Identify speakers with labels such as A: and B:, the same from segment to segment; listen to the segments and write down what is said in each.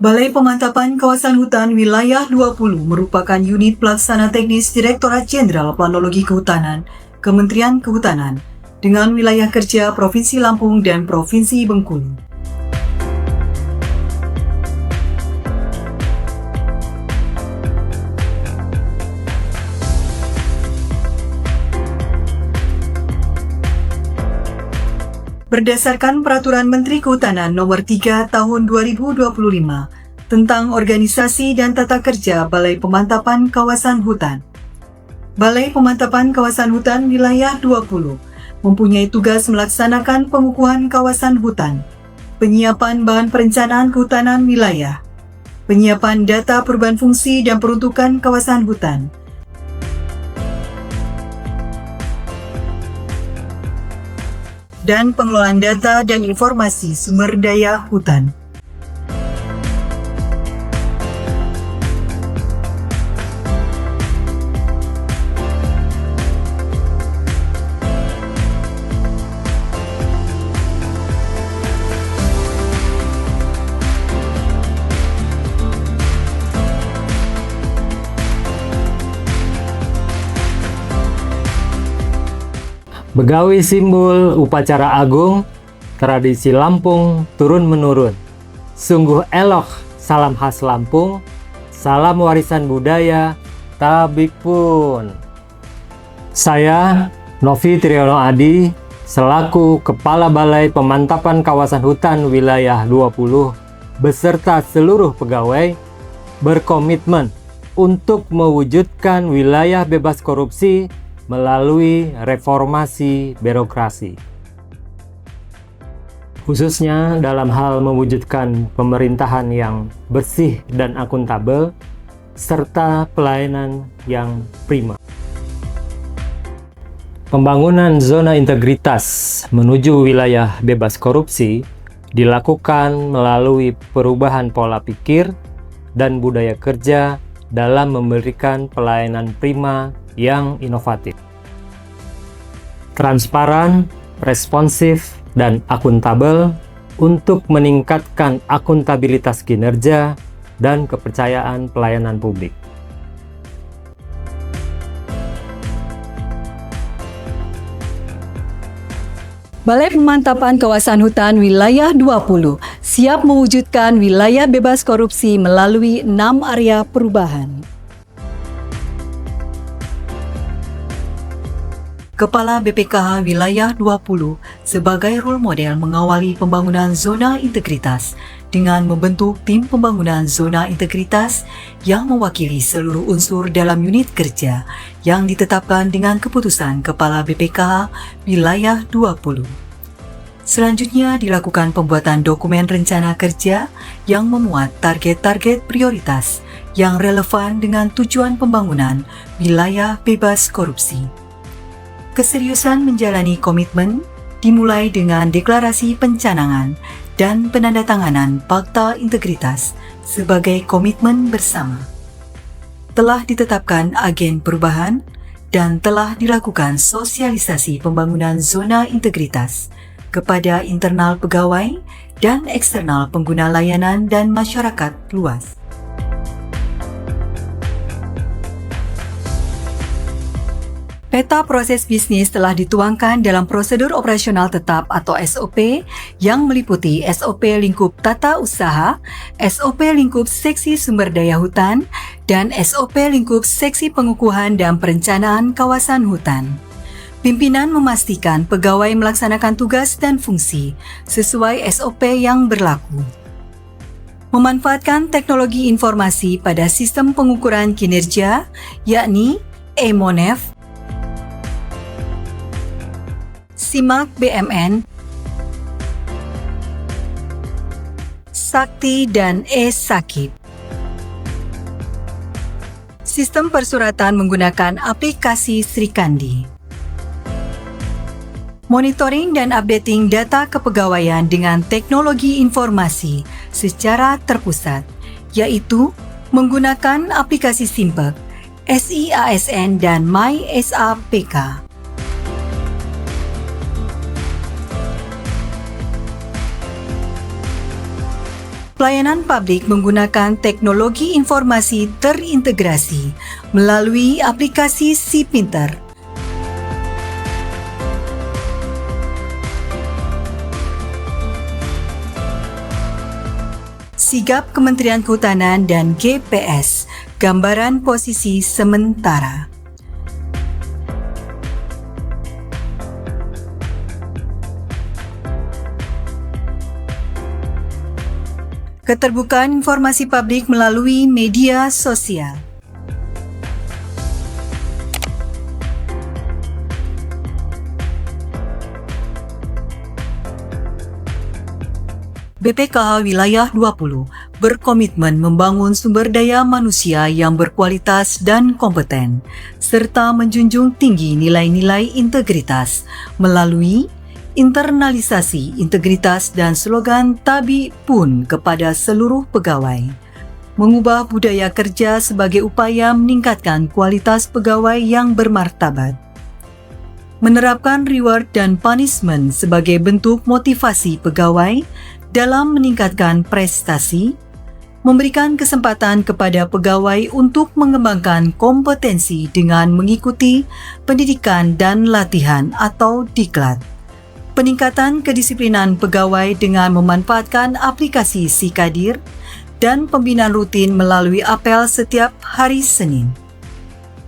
A: Balai Pemantapan Kawasan Hutan Wilayah 20 merupakan unit pelaksana teknis Direktorat Jenderal Planologi Kehutanan, Kementerian Kehutanan, dengan wilayah kerja Provinsi Lampung dan Provinsi Bengkulu. Berdasarkan Peraturan Menteri Kehutanan Nomor 3 Tahun 2025 tentang Organisasi dan Tata Kerja Balai Pemantapan Kawasan Hutan, Balai Pemantapan Kawasan Hutan Wilayah 20 mempunyai tugas melaksanakan pengukuhan kawasan hutan, penyiapan bahan perencanaan kehutanan wilayah, penyiapan data perubahan fungsi dan peruntukan kawasan hutan, dan pengelolaan data dan informasi sumber daya hutan.
B: Begawi simbol upacara agung, tradisi Lampung turun-menurun. Sungguh elok salam khas Lampung, salam warisan budaya, tabik pun. Saya, Novi Triyono Adi, selaku Kepala Balai Pemantapan Kawasan Hutan Wilayah 20, beserta seluruh pegawai, berkomitmen untuk mewujudkan wilayah bebas korupsi melalui reformasi birokrasi. Khususnya dalam hal mewujudkan pemerintahan yang bersih dan akuntabel, serta pelayanan yang prima. Pembangunan zona integritas menuju wilayah bebas korupsi dilakukan melalui perubahan pola pikir dan budaya kerja dalam memberikan pelayanan prima yang inovatif, transparan, responsif, dan akuntabel untuk meningkatkan akuntabilitas kinerja dan kepercayaan pelayanan publik.
A: Balai Pemantapan Kawasan Hutan Wilayah 20 siap mewujudkan wilayah bebas korupsi melalui 6 area perubahan. Kepala BPKH Wilayah 20 sebagai role model mengawali pembangunan zona integritas dengan membentuk tim pembangunan zona integritas yang mewakili seluruh unsur dalam unit kerja yang ditetapkan dengan keputusan Kepala BPKH Wilayah 20. Selanjutnya dilakukan pembuatan dokumen rencana kerja yang memuat target-target prioritas yang relevan dengan tujuan pembangunan wilayah bebas korupsi. Keseriusan menjalani komitmen dimulai dengan deklarasi pencanangan dan penandatanganan Fakta Integritas sebagai komitmen bersama. Telah ditetapkan agen perubahan dan telah dilakukan sosialisasi pembangunan zona integritas kepada internal pegawai dan eksternal pengguna layanan dan masyarakat luas. Peta proses bisnis telah dituangkan dalam prosedur operasional tetap atau SOP yang meliputi SOP lingkup tata usaha, SOP lingkup seksi sumber daya hutan, dan SOP lingkup seksi pengukuhan dan perencanaan kawasan hutan. Pimpinan memastikan pegawai melaksanakan tugas dan fungsi sesuai SOP yang berlaku. Memanfaatkan teknologi informasi pada sistem pengukuran kinerja, yakni e-Monef, Simak BMN, Sakti, dan e-Sakip. Sistem persuratan menggunakan aplikasi Srikandi. Monitoring dan updating data kepegawaian dengan teknologi informasi secara terpusat, yaitu menggunakan aplikasi Simpek, SIASN, dan MySAPK. Pelayanan publik menggunakan teknologi informasi terintegrasi melalui aplikasi SiPinter. Sigap Kementerian Kehutanan dan GPS, gambaran posisi sementara. Keterbukaan informasi publik melalui media sosial. BPKH Wilayah 20 berkomitmen membangun sumber daya manusia yang berkualitas dan kompeten, serta menjunjung tinggi nilai-nilai integritas melalui internalisasi integritas dan slogan Tabi Pun kepada seluruh pegawai. Mengubah budaya kerja sebagai upaya meningkatkan kualitas pegawai yang bermartabat. Menerapkan reward dan punishment sebagai bentuk motivasi pegawai dalam meningkatkan prestasi, memberikan kesempatan kepada pegawai untuk mengembangkan kompetensi dengan mengikuti pendidikan dan latihan atau diklat. Peningkatan kedisiplinan pegawai dengan memanfaatkan aplikasi SiKadir dan pembinaan rutin melalui apel setiap hari Senin.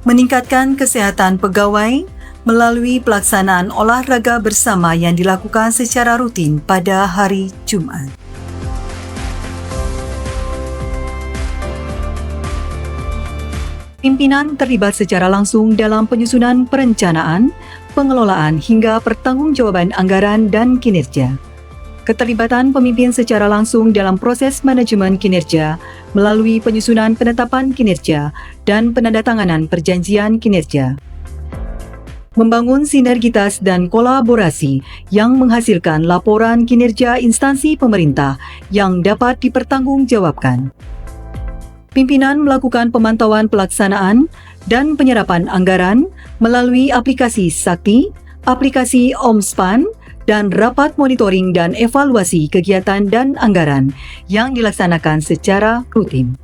A: Meningkatkan kesehatan pegawai melalui pelaksanaan olahraga bersama yang dilakukan secara rutin pada hari Jumat. Pimpinan terlibat secara langsung dalam penyusunan perencanaan, pengelolaan hingga pertanggungjawaban anggaran dan kinerja. Keterlibatan pemimpin secara langsung dalam proses manajemen kinerja melalui penyusunan penetapan kinerja dan penandatanganan perjanjian kinerja. Membangun sinergitas dan kolaborasi yang menghasilkan laporan kinerja instansi pemerintah yang dapat dipertanggungjawabkan. Pimpinan melakukan pemantauan pelaksanaan dan penyerapan anggaran melalui aplikasi Sakti, aplikasi Omspan, dan rapat monitoring dan evaluasi kegiatan dan anggaran yang dilaksanakan secara rutin.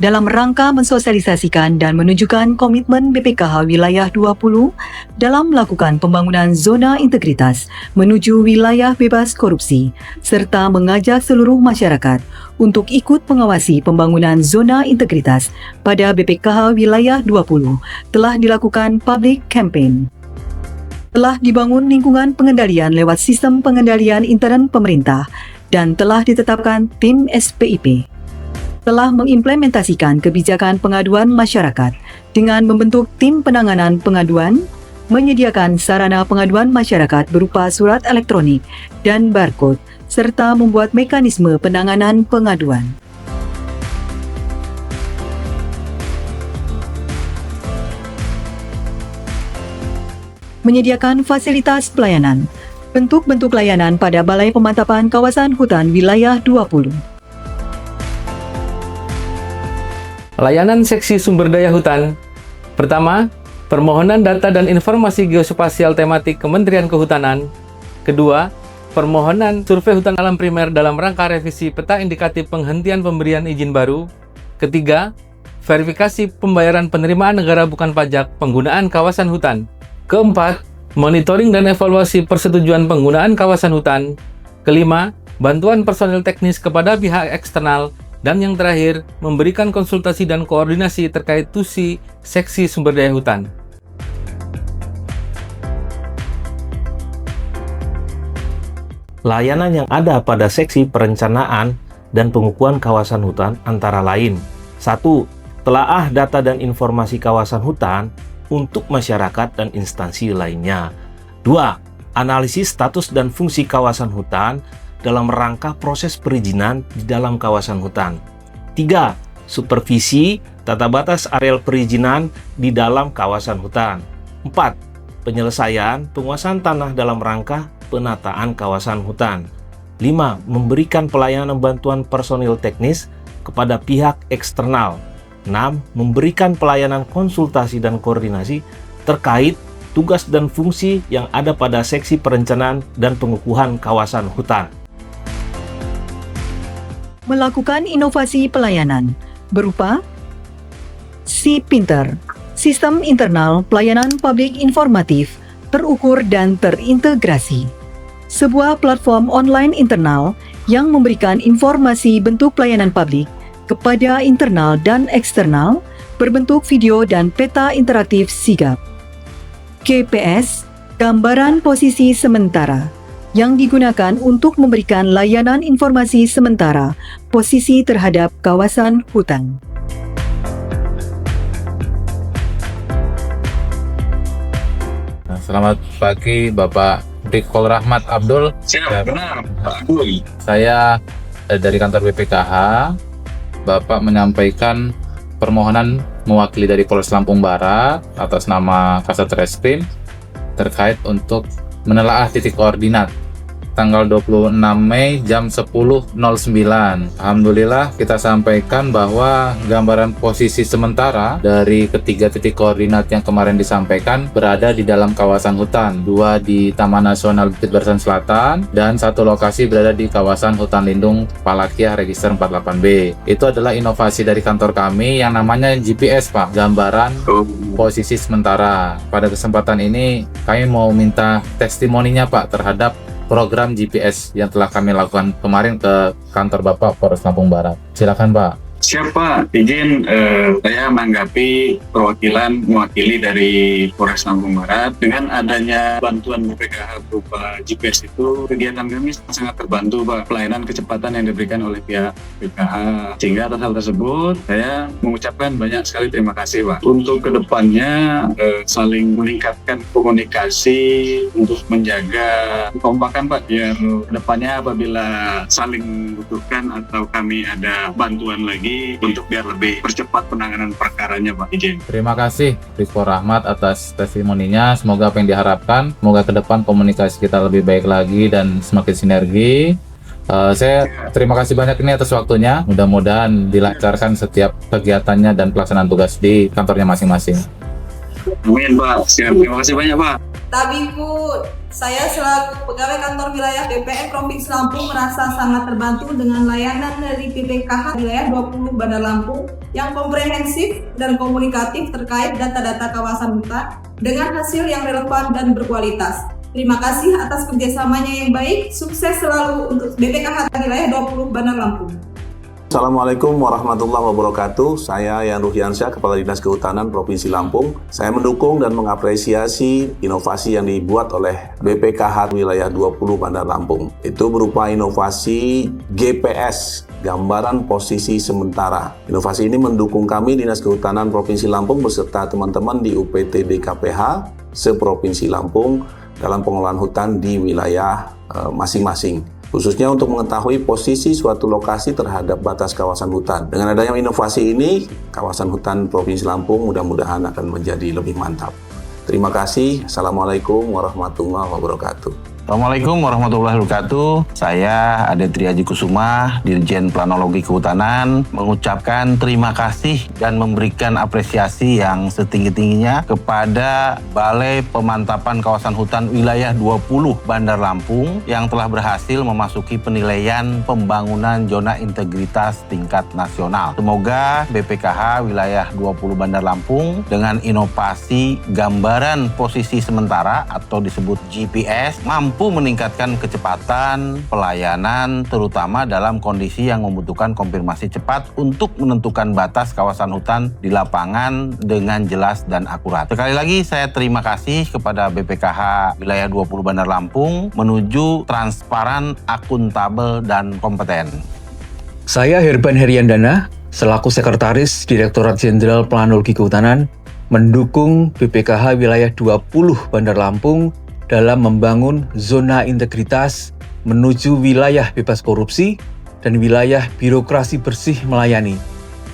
A: Dalam rangka mensosialisasikan dan menunjukkan komitmen BPKH Wilayah 20 dalam melakukan pembangunan zona integritas menuju wilayah bebas korupsi, serta mengajak seluruh masyarakat untuk ikut mengawasi pembangunan zona integritas pada BPKH Wilayah 20, telah dilakukan public campaign. Telah dibangun lingkungan pengendalian lewat sistem pengendalian intern pemerintah dan telah ditetapkan tim SPIP. Telah mengimplementasikan kebijakan pengaduan masyarakat dengan membentuk tim penanganan pengaduan, menyediakan sarana pengaduan masyarakat berupa surat elektronik dan barcode, serta membuat mekanisme penanganan pengaduan. Menyediakan fasilitas pelayanan, bentuk-bentuk layanan pada Balai Pemantapan Kawasan Hutan Wilayah 20.
C: Layanan seksi sumber daya hutan. Pertama, permohonan data dan informasi geospasial tematik Kementerian Kehutanan. Kedua, permohonan survei hutan alam primer dalam rangka revisi peta indikatif penghentian pemberian izin baru. Ketiga, verifikasi pembayaran penerimaan negara bukan pajak penggunaan kawasan hutan. Keempat, monitoring dan evaluasi persetujuan penggunaan kawasan hutan. Kelima, bantuan personil teknis kepada pihak eksternal. Dan yang terakhir, memberikan konsultasi dan koordinasi terkait TUSI seksi sumber daya hutan.
D: Layanan yang ada pada seksi perencanaan dan pengukuhan kawasan hutan antara lain: 1. Telaah data dan informasi kawasan hutan untuk masyarakat dan instansi lainnya. 2. Analisis status dan fungsi kawasan hutan dalam rangka proses perizinan di dalam kawasan hutan. 3. Supervisi tata batas areal perizinan di dalam kawasan hutan. 4. Penyelesaian penguasaan tanah dalam rangka penataan kawasan hutan. 5. Memberikan pelayanan bantuan personil teknis kepada pihak eksternal. 6. Memberikan pelayanan konsultasi dan koordinasi terkait tugas dan fungsi yang ada pada seksi perencanaan dan pengukuhan kawasan hutan.
A: Melakukan inovasi pelayanan berupa Si-Pinter, sistem internal pelayanan publik informatif, terukur dan terintegrasi. Sebuah platform online internal yang memberikan informasi bentuk pelayanan publik kepada internal dan eksternal berbentuk video dan peta interaktif sigap. GPS, gambaran posisi sementara, yang digunakan untuk memberikan layanan informasi sementara posisi terhadap kawasan hutan.
E: Selamat pagi Bapak Dikol Rahmat Abdul.
F: Siap, benar Pak Abdul.
E: Saya dari kantor BPKH. Bapak menyampaikan permohonan mewakili dari Polres Lampung Barat atas nama Kasat Reskrim terkait untuk menelaah titik koordinat tanggal 26 Mei jam 10.09. Alhamdulillah kita sampaikan bahwa gambaran posisi sementara dari ketiga titik koordinat yang kemarin disampaikan berada di dalam kawasan hutan, 2 di Taman Nasional Bukit Barisan Selatan dan 1 lokasi berada di kawasan hutan lindung Palakia Register 48B. Itu adalah inovasi dari kantor kami yang namanya GPS, Pak, gambaran posisi sementara. Pada kesempatan ini kami mau minta testimoninya, Pak, terhadap program GPS yang telah kami lakukan kemarin ke kantor Bapak Polres Lampung Barat. Silakan, Pak.
F: Siap Pak, izin saya menanggapi perwakilan mewakili dari Polres Lampung Barat. Dengan adanya bantuan BPKH berupa GPS itu, kegiatan kami sangat terbantu Pak, pelayanan kecepatan yang diberikan oleh pihak BPKH. Sehingga atas hal tersebut, saya mengucapkan banyak sekali terima kasih Pak. Untuk kedepannya saling meningkatkan komunikasi untuk menjaga kekompakan Pak, biar kedepannya apabila saling membutuhkan atau kami ada bantuan lagi untuk biar lebih percepat penanganan perkaranya Pak. Izin.
E: Terima kasih Dikol Rahmat atas testimoninya. Semoga apa yang diharapkan, semoga ke depan komunikasi kita lebih baik lagi dan semakin sinergi. Saya terima kasih banyak ini atas waktunya. Mudah-mudahan dilancarkan setiap kegiatannya dan pelaksanaan tugas di kantornya masing-masing.
F: Amin Pak. Siap. Terima kasih banyak Pak.
G: Tabipun, saya selaku pegawai kantor wilayah BPM Provinsi Lampung merasa sangat terbantu dengan layanan dari BPKH wilayah 20 Bandar Lampung yang komprehensif dan komunikatif terkait data-data kawasan hutan dengan hasil yang relevan dan berkualitas. Terima kasih atas kerjasamanya yang baik. Sukses selalu untuk BPKH wilayah 20 Bandar Lampung.
H: Assalamualaikum warahmatullahi wabarakatuh. Saya Yan Ruhiansyah, Kepala Dinas Kehutanan Provinsi Lampung. Saya mendukung dan mengapresiasi inovasi yang dibuat oleh BPKH wilayah 20 Bandar Lampung. Itu berupa inovasi GPS, gambaran posisi sementara. Inovasi ini mendukung kami Dinas Kehutanan Provinsi Lampung beserta teman-teman di UPTD KPH se-Provinsi Lampung dalam pengelolaan hutan di wilayah masing-masing, khususnya untuk mengetahui posisi suatu lokasi terhadap batas kawasan hutan. Dengan adanya inovasi ini, kawasan hutan Provinsi Lampung mudah-mudahan akan menjadi lebih mantap. Terima kasih. Assalamualaikum warahmatullahi wabarakatuh.
I: Assalamualaikum warahmatullahi wabarakatuh. Saya Adetri Aji Kusuma, Dirjen Planologi Kehutanan, mengucapkan terima kasih dan memberikan apresiasi yang setinggi-tingginya kepada Balai Pemantapan Kawasan Hutan Wilayah 20 Bandar Lampung yang telah berhasil memasuki penilaian pembangunan zona integritas tingkat nasional. Semoga BPKH Wilayah 20 Bandar Lampung dengan inovasi gambaran posisi sementara atau disebut GPS mampu meningkatkan kecepatan pelayanan terutama dalam kondisi yang membutuhkan konfirmasi cepat untuk menentukan batas kawasan hutan di lapangan dengan jelas dan akurat. Sekali lagi saya terima kasih kepada BPKH Wilayah 20 Bandar Lampung menuju transparan, akuntabel, dan kompeten.
J: Saya Herban Heriandana, selaku Sekretaris Direktorat Jenderal Planologi Kehutanan, mendukung BPKH Wilayah 20 Bandar Lampung dalam membangun zona integritas menuju wilayah bebas korupsi dan wilayah birokrasi bersih melayani.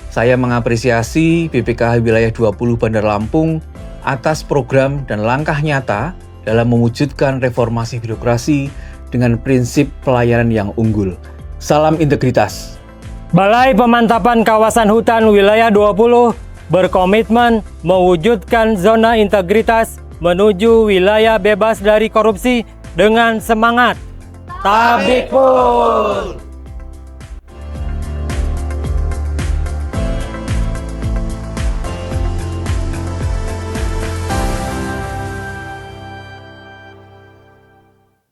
J: Saya mengapresiasi BPKH Wilayah 20 Bandar Lampung atas program dan langkah nyata dalam mewujudkan reformasi birokrasi dengan prinsip pelayanan yang unggul. Salam integritas.
B: Balai Pemantapan Kawasan Hutan Wilayah 20 berkomitmen mewujudkan zona integritas menuju wilayah bebas dari korupsi dengan semangat. Tabik Pul!